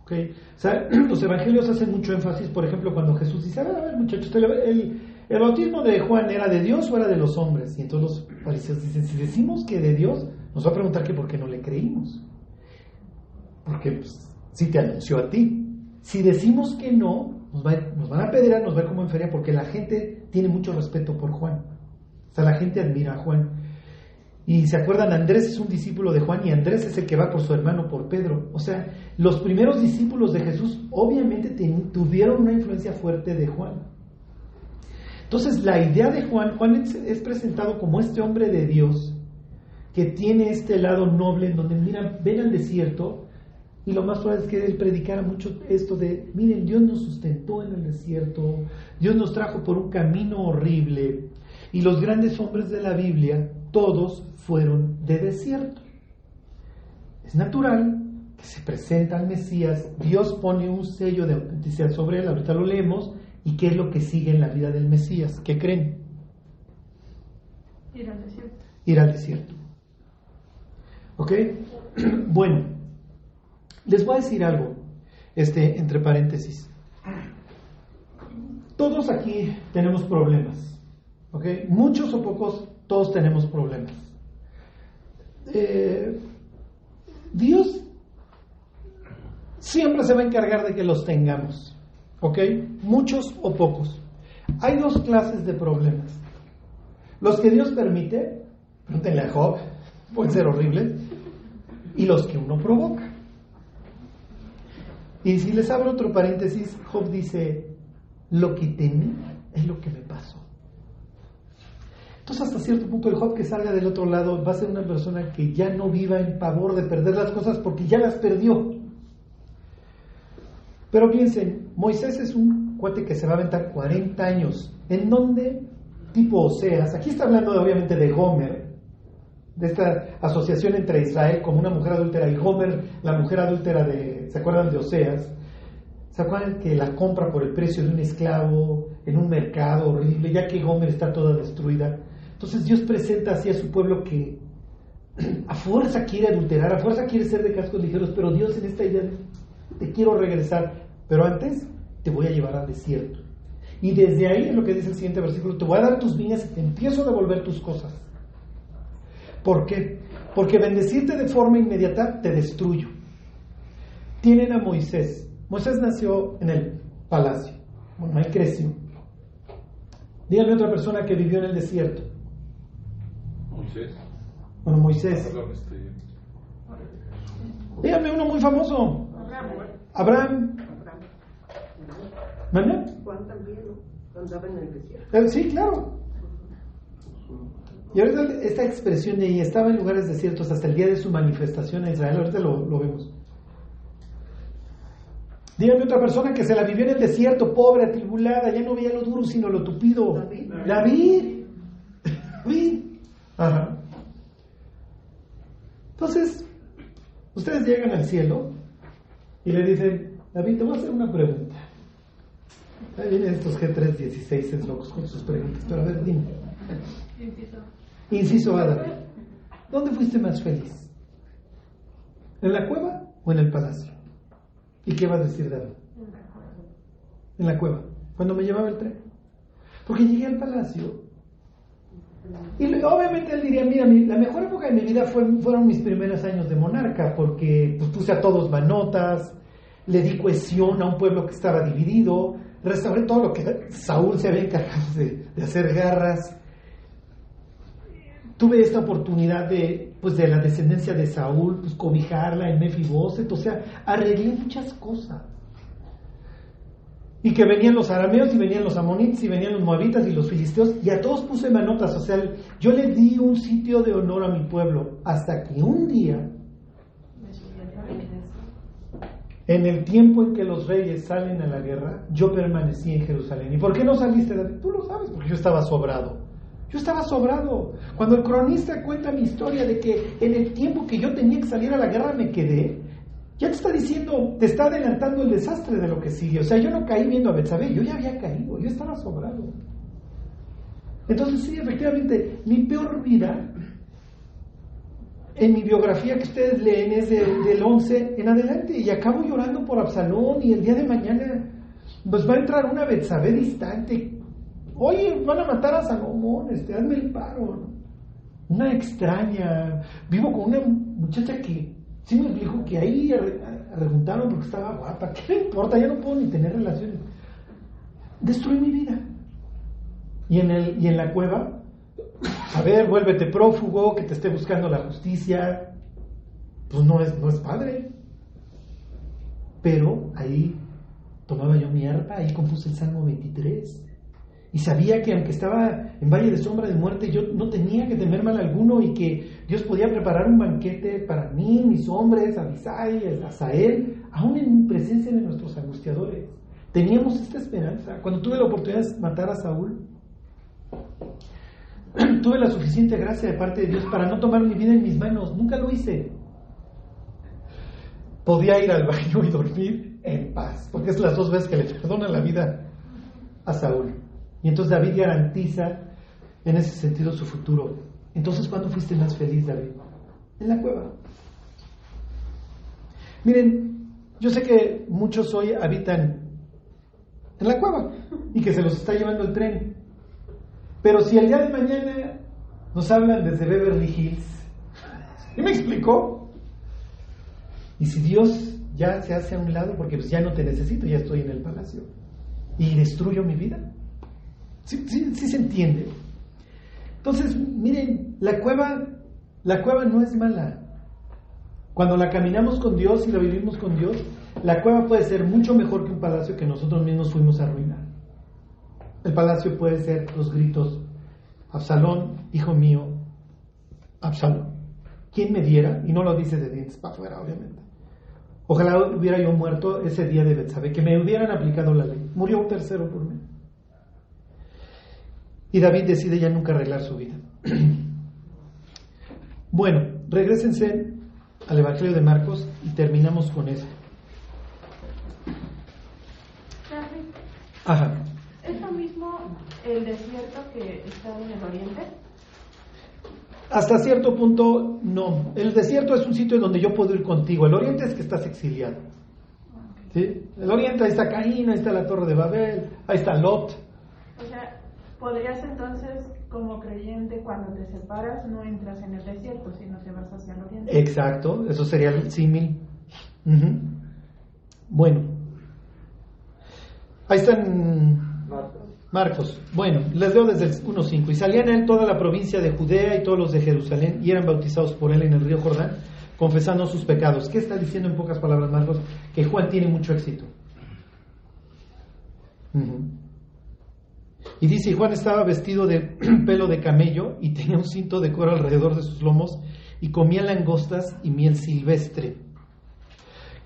[SPEAKER 1] ¿Okay? O sea, los evangelios hacen mucho énfasis, por ejemplo, cuando Jesús dice, a ver muchachos, ¿el bautismo de Juan era de Dios o era de los hombres? Y entonces los fariseos dicen, si decimos que de Dios, nos va a preguntar que por qué no le creímos. Porque pues, sí te anunció a ti. Si decimos que no, nos van a apedrear, nos va a ver como en feria, porque la gente tiene mucho respeto por Juan. O sea, la gente admira a Juan. Y se acuerdan, Andrés es un discípulo de Juan y Andrés es el que va por su hermano, por Pedro. O sea, los primeros discípulos de Jesús obviamente tuvieron una influencia fuerte de Juan. Entonces la idea de Juan es presentado como este hombre de Dios que tiene este lado noble en donde, mira, ven al desierto, y lo más probable es que él predicara mucho esto de, miren, Dios nos sustentó en el desierto, Dios nos trajo por un camino horrible, y los grandes hombres de la Biblia, todos fueron de desierto. Es natural que se presenta al Mesías, Dios pone un sello de autenticidad sobre él, ahorita lo leemos, y ¿qué es lo que sigue en la vida del Mesías? ¿Qué creen?
[SPEAKER 2] Ir al desierto.
[SPEAKER 1] Ir al desierto. ¿Ok? Bueno, les voy a decir algo, entre paréntesis. Todos aquí tenemos problemas, ¿ok? Muchos o pocos, todos tenemos problemas. Dios siempre se va a encargar de que los tengamos, ¿ok? Muchos o pocos. Hay dos clases de problemas. Los que Dios permite, pregúntenle a Job, pueden ser horribles, y los que uno provoca. Y si les abro otro paréntesis, Job dice, lo que temí es lo que me pasó. Entonces hasta cierto punto el Job que salga del otro lado va a ser una persona que ya no viva en pavor de perder las cosas porque ya las perdió. Pero piensen, Moisés es un cuate que se va a aventar 40 años. ¿En dónde? Tipo Oseas. Aquí está hablando obviamente de Gomer, de esta asociación entre Israel como una mujer adúltera y Gomer, la mujer adúltera de, ¿se acuerdan de Oseas? ¿Se acuerdan que la compra por el precio de un esclavo en un mercado horrible, ya que Gomer está toda destruida? Entonces Dios presenta así a su pueblo que a fuerza quiere adulterar, a fuerza quiere ser de cascos ligeros, pero Dios en esta idea, te quiero regresar, pero antes te voy a llevar al desierto. Y desde ahí, en lo que dice el siguiente versículo, te voy a dar tus viñas y te empiezo a devolver tus cosas. ¿Por qué? Porque bendecirte de forma inmediata te destruyo. Tienen a Moisés. Moisés nació en el palacio. Bueno, ahí creció. Díganme otra persona que vivió en el desierto.
[SPEAKER 3] Moisés.
[SPEAKER 1] Bueno, Moisés.
[SPEAKER 3] Perdón,
[SPEAKER 1] Díganme uno muy famoso. Abraham. ¿Manuel?
[SPEAKER 2] Juan también, ¿no? Andaba en el desierto.
[SPEAKER 1] Sí, claro. Y ahorita esta expresión de ahí estaba en lugares desiertos hasta el día de su manifestación en Israel, ahorita lo vemos. Dígame otra persona que se la vivió en el desierto, pobre, atribulada, ya no veía lo duro sino lo tupido. David. Ajá. Entonces, ustedes llegan al cielo y le dicen, David, te voy a hacer una pregunta. Ahí vienen estos G316 locos con sus preguntas, pero a ver, dime. Inciso A, David. ¿Dónde fuiste más feliz? ¿En la cueva o en el palacio? ¿Y qué vas a decir, David? En la cueva, cuando me llevaba el tren. Porque llegué al palacio y obviamente él diría, mira, la mejor época de mi vida fueron mis primeros años de monarca, porque pues, puse a todos manotas, le di cohesión a un pueblo que estaba dividido, restauré todo lo que Saúl se había encargado de hacer garras. Tuve esta oportunidad de la descendencia de Saúl, pues cobijarla en Mefiboset, o sea, arreglé muchas cosas. Y que venían los arameos, y venían los amonitas, y venían los moabitas, y los filisteos, y a todos puse manotas, o sea, yo le di un sitio de honor a mi pueblo, hasta que un día, en el tiempo en que los reyes salen a la guerra, yo permanecí en Jerusalén. ¿Y por qué no saliste, David? Tú lo sabes, porque yo estaba sobrado. Yo estaba sobrado. Cuando el cronista cuenta mi historia de que en el tiempo que yo tenía que salir a la guerra me quedé, ya te está diciendo, te está adelantando el desastre de lo que sigue. O sea, yo no caí viendo a Betsabé, yo ya había caído, yo estaba sobrado. Entonces sí, efectivamente, mi peor vida, en mi biografía que ustedes leen, es del 11 en adelante, y acabo llorando por Absalón, y el día de mañana pues va a entrar una Betsabé distante. Oye, van a matar a Salomón, hazme el paro, ¿no? Una extraña. Vivo con una muchacha que sí me dijo que ahí preguntaron porque estaba guapa. ¿Qué me importa? Ya no puedo ni tener relaciones. Destruí mi vida. Y en la cueva, a ver, vuélvete prófugo, que te esté buscando la justicia. Pues no es padre. Pero ahí tomaba yo mi arpa, ahí compuse el Salmo 23. Y sabía que aunque estaba en valle de sombra de muerte, yo no tenía que temer mal alguno, y que Dios podía preparar un banquete para mí, mis hombres, Abisai, Asael, aún en presencia de nuestros angustiadores. Teníamos esta esperanza. Cuando tuve la oportunidad de matar a Saúl, tuve la suficiente gracia de parte de Dios para no tomar mi vida en mis manos. Nunca lo hice. Podía ir al baño y dormir en paz, porque es las 2 veces que le perdona la vida a Saúl. Y entonces David garantiza en ese sentido su futuro. Entonces, ¿cuándo fuiste más feliz, David? En la cueva. Miren, yo sé que muchos hoy habitan en la cueva y que se los está llevando el tren. Pero si el día de mañana nos hablan desde Beverly Hills, ¿sí me explicó? Y si Dios ya se hace a un lado, porque pues ya no te necesito, ya estoy en el palacio, y destruyo mi vida. Sí se entiende. Entonces, miren, la cueva no es mala. Cuando la caminamos con Dios y la vivimos con Dios, la cueva puede ser mucho mejor que un palacio que nosotros mismos fuimos a arruinar. El palacio puede ser los gritos: Absalón, hijo mío, Absalón. ¿Quién me diera? Y no lo dice de dientes para afuera, obviamente. Ojalá hubiera yo muerto ese día de Betsabé, que me hubieran aplicado la ley. Murió un tercero por mí. Y David decide ya nunca arreglar su vida. Bueno, regrésense al Evangelio de Marcos y terminamos con eso. Ajá.
[SPEAKER 4] ¿Es lo mismo el desierto que está en el oriente?
[SPEAKER 1] Hasta cierto punto, no. El desierto es un sitio donde yo puedo ir contigo. El oriente es que estás exiliado. ¿Sí? El oriente, ahí está Caín, ahí está la Torre de Babel, ahí está Lot.
[SPEAKER 4] O sea, podrías entonces, como creyente, cuando te separas, no entras en el desierto, sino que vas hacia el oriente.
[SPEAKER 1] Exacto, eso sería el símil. Bueno, ahí están Marcos. Bueno, les leo desde el 1:5. Y salían a él toda la provincia de Judea y todos los de Jerusalén, y eran bautizados por él en el río Jordán, confesando sus pecados. ¿Qué está diciendo en pocas palabras Marcos? Que Juan tiene mucho éxito. Y dice: y Juan estaba vestido de pelo de camello y tenía un cinto de cuero alrededor de sus lomos y comía langostas y miel silvestre.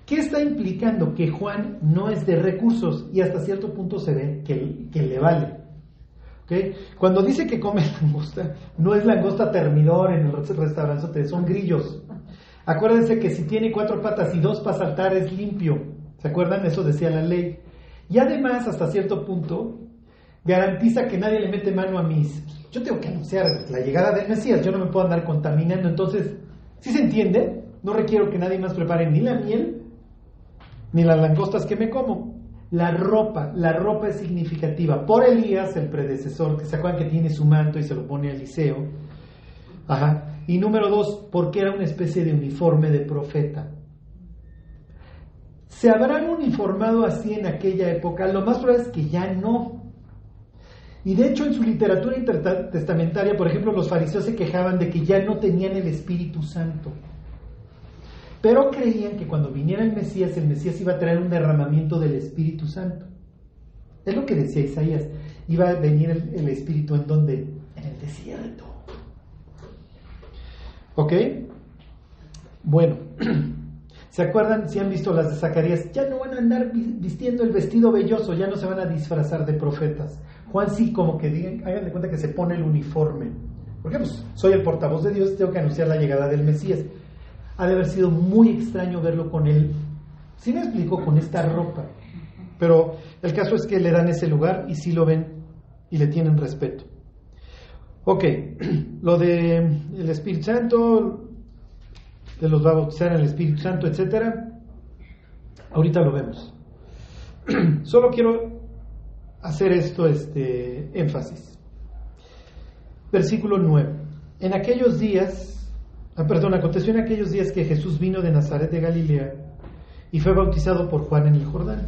[SPEAKER 1] ¿Qué está implicando? Que Juan no es de recursos, y hasta cierto punto se ve que le vale. ¿Okay? Cuando dice que come langosta, no es langosta termidor en el restaurante, son grillos. Acuérdense que si tiene 4 patas y 2 para saltar es limpio. ¿Se acuerdan? Eso decía la ley. Y además, hasta cierto punto, garantiza que nadie le mete mano a mis... Yo tengo que anunciar la llegada del Mesías, yo no me puedo andar contaminando. Entonces, ¿sí se entiende? No requiero que nadie más prepare ni la miel ni las langostas que me como. La ropa es significativa. Por Elías, el predecesor, que se acuerdan que tiene su manto y se lo pone a Eliseo. Ajá. Y número 2, porque era una especie de uniforme de profeta. ¿Se habrán uniformado así en aquella época? Lo más probable es que ya no. Y de hecho, en su literatura intertestamentaria, por ejemplo, los fariseos se quejaban de que ya no tenían el Espíritu Santo. Pero creían que cuando viniera el Mesías iba a traer un derramamiento del Espíritu Santo. Es lo que decía Isaías. Iba a venir el Espíritu ¿en dónde? En el desierto. ¿Ok? Bueno, ¿se acuerdan? Si han visto las de Zacarías, ya no van a andar vistiendo el vestido velloso, ya no se van a disfrazar de profetas. Juan sí, como que digan, hagan de cuenta que se pone el uniforme. Porque pues soy el portavoz de Dios, tengo que anunciar la llegada del Mesías. Ha de haber sido muy extraño verlo con él, sí me explico, con esta ropa. Pero el caso es que le dan ese lugar y sí lo ven y le tienen respeto. Ok, lo de el Espíritu Santo, de los va a bautizar en el Espíritu Santo, etcétera, ahorita lo vemos. Solo quiero hacer esto, énfasis. Versículo 9. En aquellos días, aconteció en aquellos días que Jesús vino de Nazaret de Galilea y fue bautizado por Juan en el Jordán.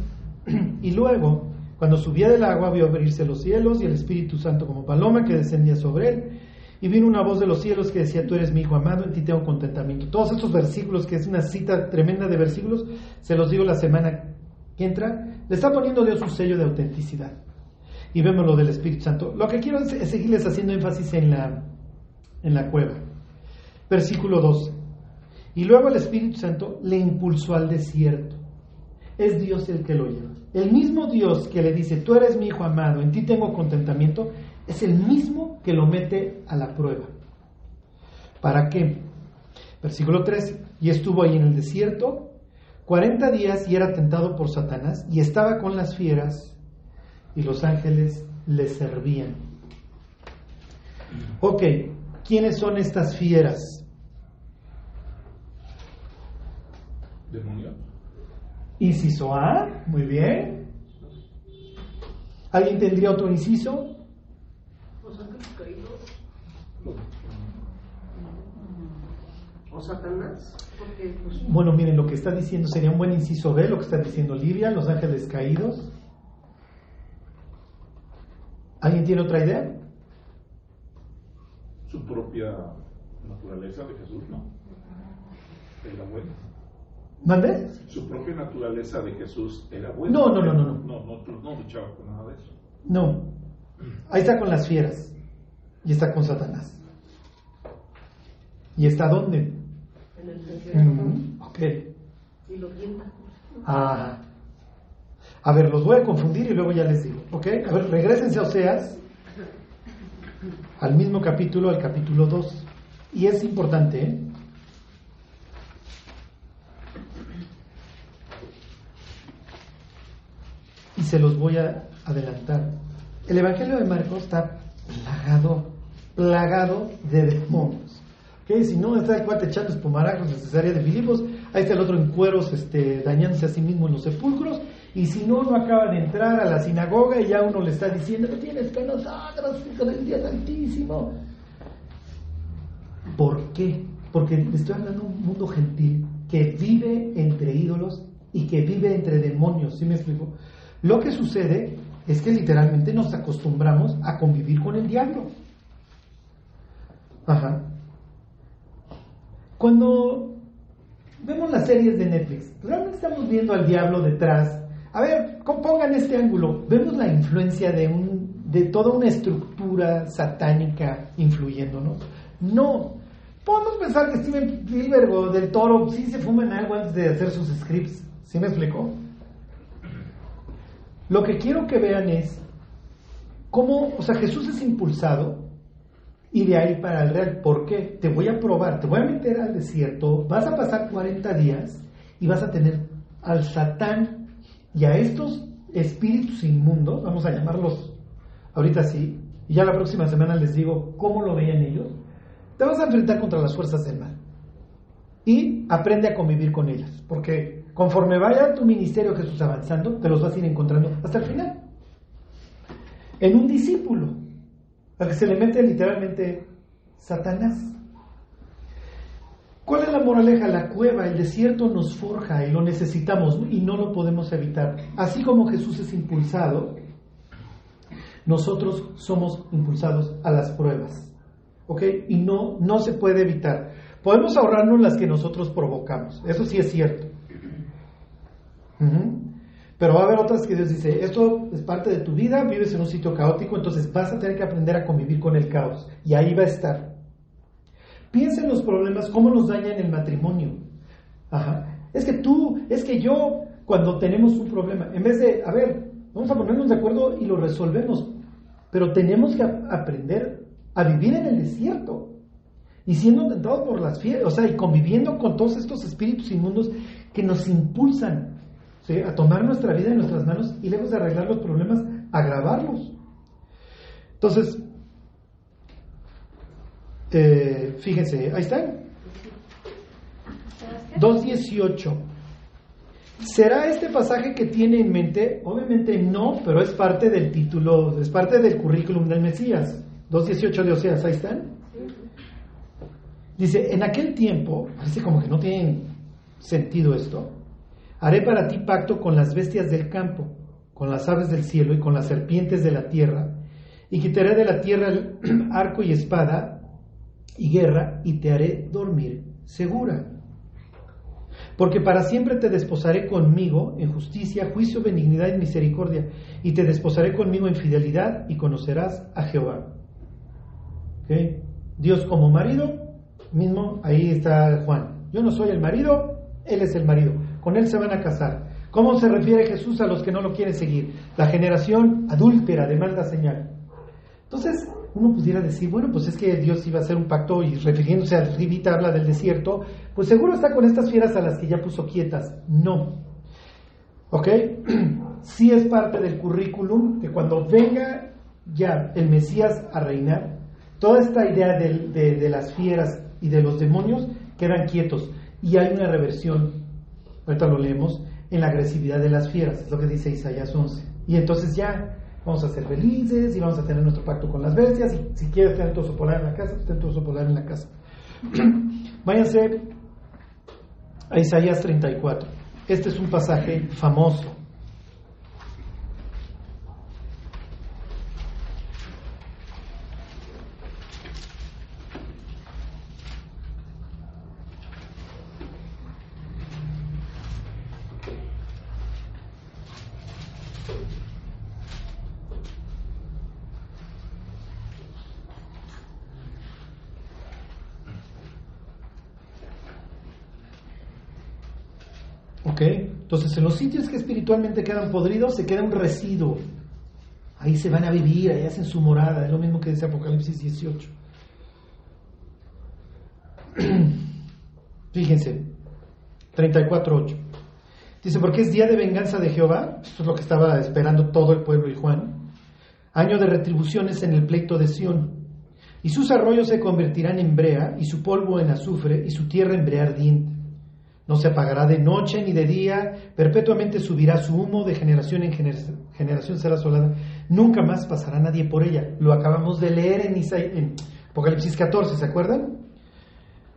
[SPEAKER 1] Y luego, cuando subía del agua, vio abrirse los cielos y el Espíritu Santo como paloma que descendía sobre él. Y vino una voz de los cielos que decía: tú eres mi hijo amado, en ti tengo contentamiento. Todos estos versículos, que es una cita tremenda de versículos, se los digo la semana que entra, le está poniendo Dios un sello de autenticidad. Y vemos lo del Espíritu Santo. Lo que quiero es seguirles haciendo énfasis en la cueva. Versículo 12. Y luego el Espíritu Santo le impulsó al desierto. Es Dios el que lo lleva. El mismo Dios que le dice: tú eres mi hijo amado, en ti tengo contentamiento, es el mismo que lo mete a la prueba. ¿Para qué? Versículo 13. Y estuvo ahí en el desierto 40 días y era tentado por Satanás y estaba con las fieras y los ángeles le servían. Ok, ¿quiénes son estas fieras?
[SPEAKER 3] demonios.
[SPEAKER 1] Inciso A, muy bien. ¿Alguien tendría otro inciso?
[SPEAKER 2] Los ángeles caídos. O Satanás. Porque, pues,
[SPEAKER 1] Bueno, miren, lo que está diciendo sería un buen inciso B, lo que está diciendo Livia, los ángeles caídos. ¿Alguien tiene otra idea?
[SPEAKER 3] Su propia naturaleza de Jesús, ¿no? Era bueno.
[SPEAKER 1] ¿Mande?
[SPEAKER 3] Su propia naturaleza de Jesús era buena.
[SPEAKER 1] No.
[SPEAKER 3] No luchaba con nada de eso.
[SPEAKER 1] No. Ahí está con las fieras. Y está con Satanás. ¿Y está dónde?
[SPEAKER 2] en el desierto.
[SPEAKER 1] Ok.
[SPEAKER 2] Y lo tienta.
[SPEAKER 1] Ah. A ver, los voy a confundir y luego ya les digo. ¿Ok? A ver, regrésense a Oseas. Al mismo capítulo, al capítulo 2. Y es importante, ¿eh? Y se los voy a adelantar. El Evangelio de Marcos está plagado de demonios. ¿Okay? Si no, está el cuate echando espumarajos en Cesarea de Filipos, ahí está el otro en cueros dañándose a sí mismo en los sepulcros, y si no acaba de entrar a la sinagoga y ya uno le está diciendo, ¿qué tienes que nosotros, hijo del Dios Altísimo? ¿Por qué? Porque le estoy hablando de un mundo gentil que vive entre ídolos y que vive entre demonios, ¿sí me explico? Lo que sucede es que literalmente nos acostumbramos a convivir con el diablo. Ajá. Cuando vemos las series de Netflix, realmente estamos viendo al diablo detrás. A ver, pongan este ángulo. Vemos la influencia de toda una estructura satánica influyéndonos. No. Podemos pensar que Steven Spielberg o Del Toro sí se fuman algo antes de hacer sus scripts. ¿Sí me explicó? Lo que quiero que vean es cómo, Jesús es impulsado y de ahí para el real. ¿Por qué? Te voy a probar, te voy a meter al desierto, vas a pasar 40 días y vas a tener al Satán y a estos espíritus inmundos, vamos a llamarlos ahorita sí, y ya la próxima semana les digo cómo lo veían ellos. Te vas a enfrentar contra las fuerzas del mal y aprende a convivir con ellas, porque conforme vaya tu ministerio, Jesús, avanzando, te los vas a ir encontrando hasta el final. En un discípulo, al que se le mete literalmente Satanás. ¿Cuál es la moraleja? La cueva, el desierto nos forja y lo necesitamos y no lo podemos evitar. Así como Jesús es impulsado, nosotros somos impulsados a las pruebas. ¿Ok? Y no se puede evitar. Podemos ahorrarnos las que nosotros provocamos. Eso sí es cierto. Pero va a haber otras que Dios dice, esto es parte de tu vida, vives en un sitio caótico, entonces vas a tener que aprender a convivir con el caos. Y ahí va a estar. Piensa en los problemas, cómo nos dañan el matrimonio. Es que yo, cuando tenemos un problema, en vez de, a ver, vamos a ponernos de acuerdo y lo resolvemos, pero tenemos que aprender a vivir en el desierto y siendo tentados por las fieras, y conviviendo con todos estos espíritus inmundos que nos impulsan, ¿sí?, a tomar nuestra vida en nuestras manos y lejos de arreglar los problemas, agravarlos. Entonces, fíjense, ahí está, 2:18. ¿Será este pasaje que tiene en mente? Obviamente no, pero es parte del título, es parte del currículum del Mesías. 2:18 de Oseas, ahí están. Dice, en aquel tiempo, parece como que no tiene sentido esto, haré para ti pacto con las bestias del campo, con las aves del cielo y con las serpientes de la tierra, y quitaré de la tierra el arco y espada y guerra, y te haré dormir segura. Porque para siempre te desposaré conmigo en justicia, juicio, benignidad y misericordia, y te desposaré conmigo en fidelidad, y conocerás a Jehová. ¿Okay? Dios como marido, mismo, ahí está Juan. Yo no soy el marido, él es el marido. Con él se van a casar. ¿Cómo se refiere Jesús a los que no lo quieren seguir? La generación adúltera demanda señal. Entonces, uno pudiera decir, bueno, pues es que Dios iba a hacer un pacto, y refiriéndose al ribita habla del desierto, pues seguro está con estas fieras a las que ya puso quietas. No. ¿Ok? Sí es parte del currículum que cuando venga ya el Mesías a reinar, toda esta idea de las fieras y de los demonios quedan quietos y hay una reversión ahorita lo leemos, en la agresividad de las fieras, es lo que dice Isaías 11. Y entonces ya vamos a ser felices y vamos a tener nuestro pacto con las bestias, y si quieres tener tu oso polar en la casa, pues ten tu oso polar en la casa. Váyanse a Isaías 34. Este es un pasaje famoso. ¿Ok? Entonces, en los sitios que espiritualmente quedan podridos, se queda un residuo. Ahí se van a vivir, ahí hacen su morada. Es lo mismo que dice Apocalipsis 18. Fíjense, 34:8. Dice, porque es día de venganza de Jehová. Esto es lo que estaba esperando todo el pueblo y Juan. Año de retribuciones en el pleito de Sión. Y sus arroyos se convertirán en brea, y su polvo en azufre, y su tierra en brea ardiente. No se apagará de noche ni de día, perpetuamente subirá su humo, de generación en generación será asolada. Nunca más pasará nadie por ella. Lo acabamos de leer en Apocalipsis 14, ¿se acuerdan?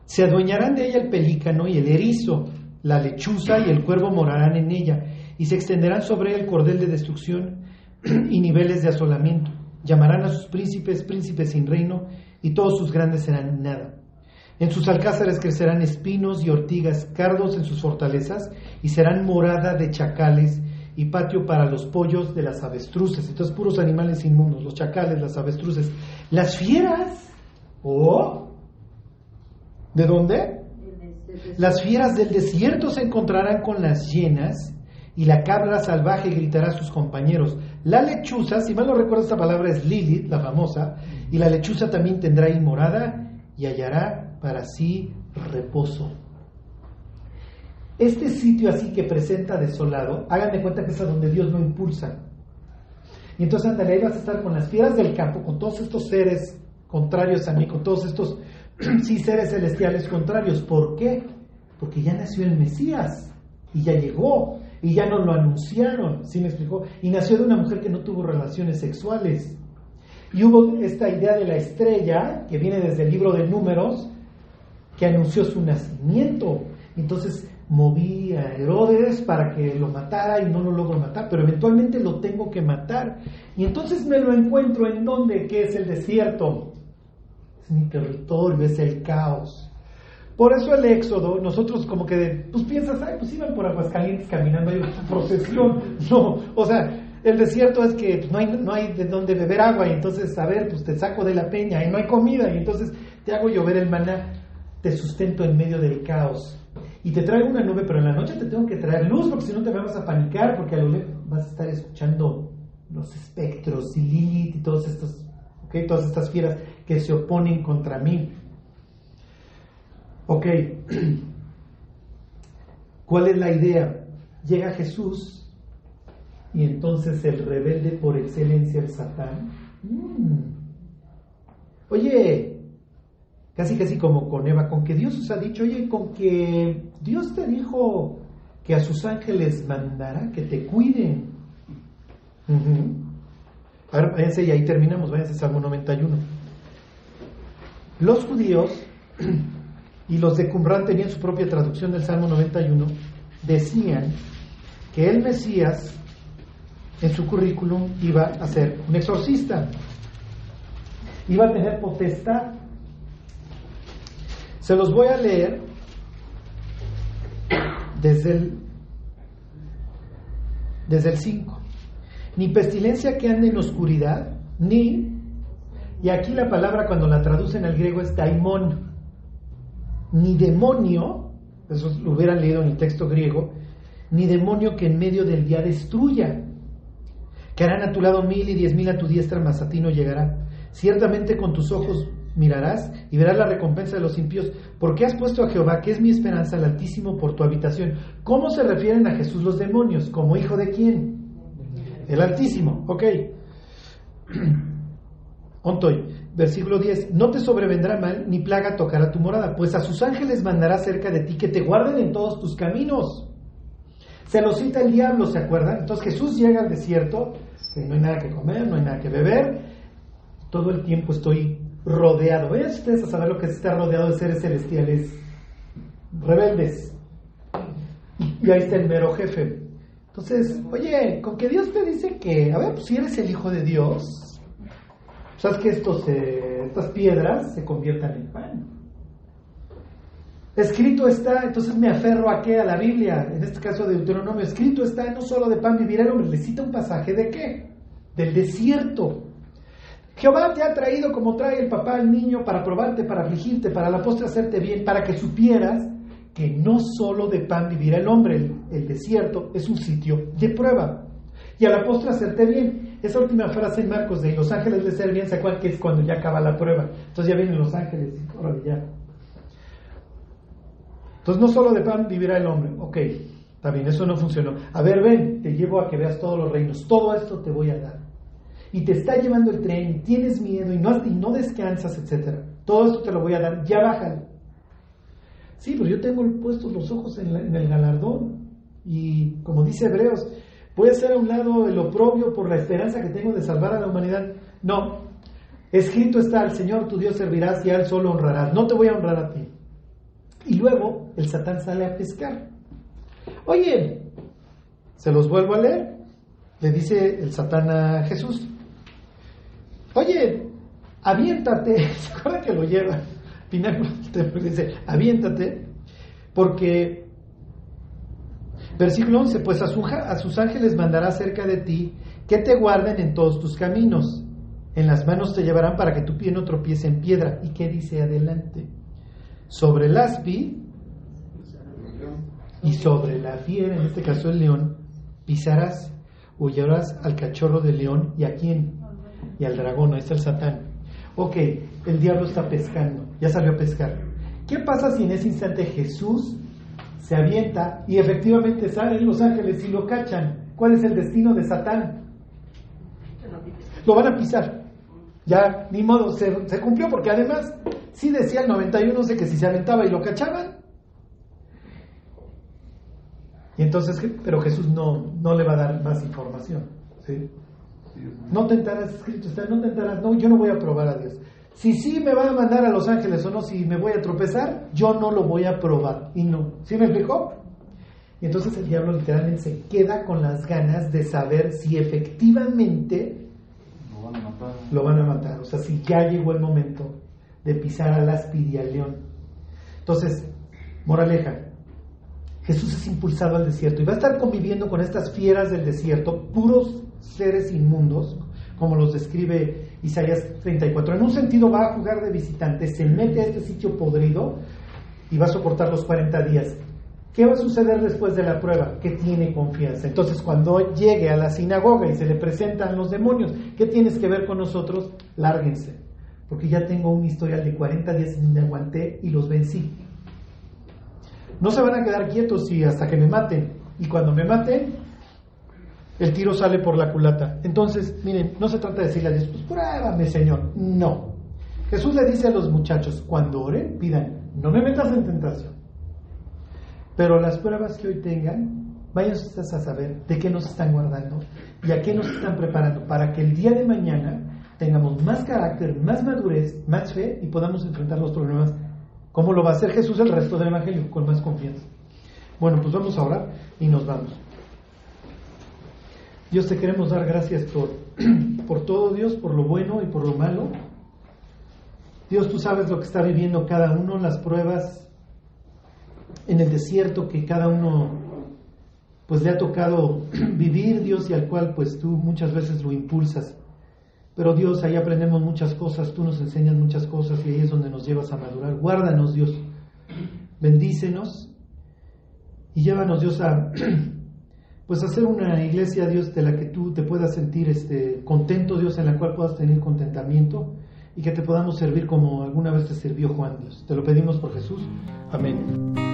[SPEAKER 1] Se adueñarán de ella el pelícano y el erizo, la lechuza y el cuervo morarán en ella, y se extenderán sobre ella el cordel de destrucción y niveles de asolamiento. Llamarán a sus príncipes, príncipes sin reino, y todos sus grandes serán nada. En sus alcázares crecerán espinos y ortigas, cardos en sus fortalezas, y serán morada de chacales y patio para los pollos de las avestruces. Entonces, puros animales inmundos, los chacales, las avestruces. Las fieras, ¿de dónde? Las fieras del desierto se encontrarán con las hienas, y la cabra salvaje gritará a sus compañeros. La lechuza, si mal no recuerdo esta palabra es Lilith, la famosa, y la lechuza también tendrá ahí morada y hallará para sí reposo. Este sitio así que presenta desolado, hagan de cuenta que es a donde Dios lo impulsa. Y entonces ándale, ahí vas a estar con las fieras del campo, con todos estos seres contrarios a mí, con todos estos seres celestiales contrarios. ¿Por qué? Porque ya nació el Mesías, y ya llegó, y ya nos lo anunciaron, ¿sí me explicó? Y nació de una mujer que no tuvo relaciones sexuales. Y hubo esta idea de la estrella, que viene desde el libro de Números, que anunció su nacimiento. Entonces moví a Herodes para que lo matara y no lo logro matar, pero eventualmente lo tengo que matar. Y entonces me lo encuentro en donde, que es el desierto. Es mi territorio, es el caos. Por eso el Éxodo, nosotros como que, pues piensas, pues iban por Aguascalientes caminando, hay una procesión. No, o sea, el desierto es que pues, no hay de dónde beber agua, y entonces, a ver, pues te saco de la peña, y no hay comida, y entonces te hago llover el maná, te sustento en medio del caos, y te traigo una nube, pero en la noche te tengo que traer luz, porque si no te vas a panicar, porque a lo lejos vas a estar escuchando los espectros, y Lilith, y todos estos, todas estas fieras que se oponen contra mí. ¿Cuál es la idea? Llega Jesús, y entonces el rebelde por excelencia, el Satán, oye, casi como con Eva, con que Dios os ha dicho, oye, con que Dios te dijo que a sus ángeles mandará que te cuiden. A ver, váyanse, y ahí terminamos, váyanse a Salmo 91. Los judíos y los de Qumran tenían su propia traducción del Salmo 91, decían que el Mesías en su currículum iba a ser un exorcista, iba a tener potestad. Se los voy a leer desde el 5. Ni pestilencia que ande en oscuridad, ni, y aquí la palabra cuando la traducen al griego es daimon, ni demonio, eso lo hubieran leído en el texto griego, ni demonio que en medio del día destruya. Que harán a tu lado 1000 y 10,000 a tu diestra, mas a ti no llegará. Ciertamente con tus ojos mirarás y verás la recompensa de los impíos, porque has puesto a Jehová, que es mi esperanza, al Altísimo, por tu habitación. ¿Cómo se refieren a Jesús los demonios? ¿Como hijo de quién? El Altísimo, Ontoy, versículo 10. No te sobrevendrá mal, ni plaga tocará tu morada, pues a sus ángeles mandará cerca de ti, que te guarden en todos tus caminos. Se lo cita el diablo, ¿se acuerdan? Entonces Jesús llega al desierto, que no hay nada que comer, no hay nada que beber, todo el tiempo estoy rodeado. Vayan ustedes a saber lo que es estar rodeado de seres celestiales rebeldes. Y ahí está el mero jefe. Entonces, oye, con que Dios te dice que, a ver, pues si eres el Hijo de Dios, sabes que estas piedras se conviertan en pan. Escrito está, entonces me aferro a qué, a la Biblia, en este caso de Deuteronomio. Escrito está, no solo de pan vivirá el hombre. Le cita un pasaje de qué, del desierto. Jehová te ha traído como trae el papá al niño para probarte, para afligirte, para a la postre hacerte bien, para que supieras que no solo de pan vivirá el hombre. El desierto es un sitio de prueba y a la postre hacerte bien. Esa última frase en Marcos de los ángeles les servían, ¿se acuerdan que es cuando ya acaba la prueba? Entonces ya vienen los ángeles y órale ya. Entonces no solo de pan vivirá el hombre. Ok, está bien, eso no funcionó. A ver, ven, te llevo a que veas todos los reinos. Todo esto te voy a dar. Y te está llevando el tren, y tienes miedo, y no descansas, etc. Todo esto te lo voy a dar, ya bájale. Sí, pero yo tengo puestos los ojos en el galardón. Y como dice Hebreos, voy a hacer a un lado el oprobio por la esperanza que tengo de salvar a la humanidad. No, escrito está, al Señor tu Dios servirás y a Él solo honrarás. No te voy a honrar a ti. Y luego el Satán sale a pescar. Oye, se los vuelvo a leer. Le dice el Satán a Jesús: oye, aviéntate. ¿Se acuerdan que lo lleva? Pináculo dice: aviéntate, porque, versículo 11, pues a sus ángeles mandará cerca de ti que te guarden en todos tus caminos. En las manos te llevarán para que tu pie no tropiece en piedra. ¿Y qué dice adelante? Sobre el aspi y sobre la fiera, en este caso el león, pisarás, hollarás al cachorro del león. ¿Y a quién? Y al dragón. Ahí está el Satán. Ok, el diablo está pescando, ya salió a pescar. ¿Qué pasa si en ese instante Jesús se avienta y efectivamente salen los ángeles y lo cachan? ¿Cuál es el destino de Satán? Lo van a pisar. Ya, ni modo, se cumplió, porque además sí decía el 91 de que si se aventaba y lo cachaban. Y entonces, pero Jesús no le va a dar más información, ¿sí? No tentarás, escrito está, no tentarás, no, yo no voy a probar a Dios. Si sí me va a mandar a los ángeles o no, si me voy a tropezar, yo no lo voy a probar. Y no, ¿sí me explicó? Y entonces el diablo literalmente se queda con las ganas de saber si efectivamente lo van a matar. O sea, si ya llegó el momento de pisar al áspid y al león. Entonces, moraleja, Jesús es impulsado al desierto y va a estar conviviendo con estas fieras del desierto, puros seres inmundos, como los describe Isaías 34. En un sentido va a jugar de visitante, se mete a este sitio podrido y va a soportar los 40 días. ¿Qué va a suceder después de la prueba? Que tiene confianza. Entonces, cuando llegue a la sinagoga y se le presentan los demonios, ¿qué tienes que ver con nosotros? Lárguense, porque ya tengo un historial de 40 días y me aguanté y los vencí. No se van a quedar quietos y hasta que me maten. Y cuando me maten, el tiro sale por la culata. Entonces, miren, no se trata de decirle a Dios, pues pruébame, Señor. No. Jesús le dice a los muchachos, cuando oren, pidan, no me metas en tentación. Pero las pruebas que hoy tengan, vayan ustedes a saber de qué nos están guardando y a qué nos están preparando para que el día de mañana tengamos más carácter, más madurez, más fe y podamos enfrentar los problemas como lo va a hacer Jesús el resto del Evangelio, con más confianza. Bueno, pues vamos a orar y nos vamos. Dios, te queremos dar gracias por todo, Dios, por lo bueno y por lo malo. Dios, tú sabes lo que está viviendo cada uno, las pruebas en el desierto que cada uno pues le ha tocado vivir, Dios, y al cual pues tú muchas veces lo impulsas. Pero Dios, ahí aprendemos muchas cosas, tú nos enseñas muchas cosas y ahí es donde nos llevas a madurar. Guárdanos, Dios, bendícenos y llévanos, Dios, a pues hacer una iglesia, Dios, de la que tú te puedas sentir contento, Dios, en la cual puedas tener contentamiento y que te podamos servir como alguna vez te sirvió Juan, Dios. Te lo pedimos por Jesús. Amén.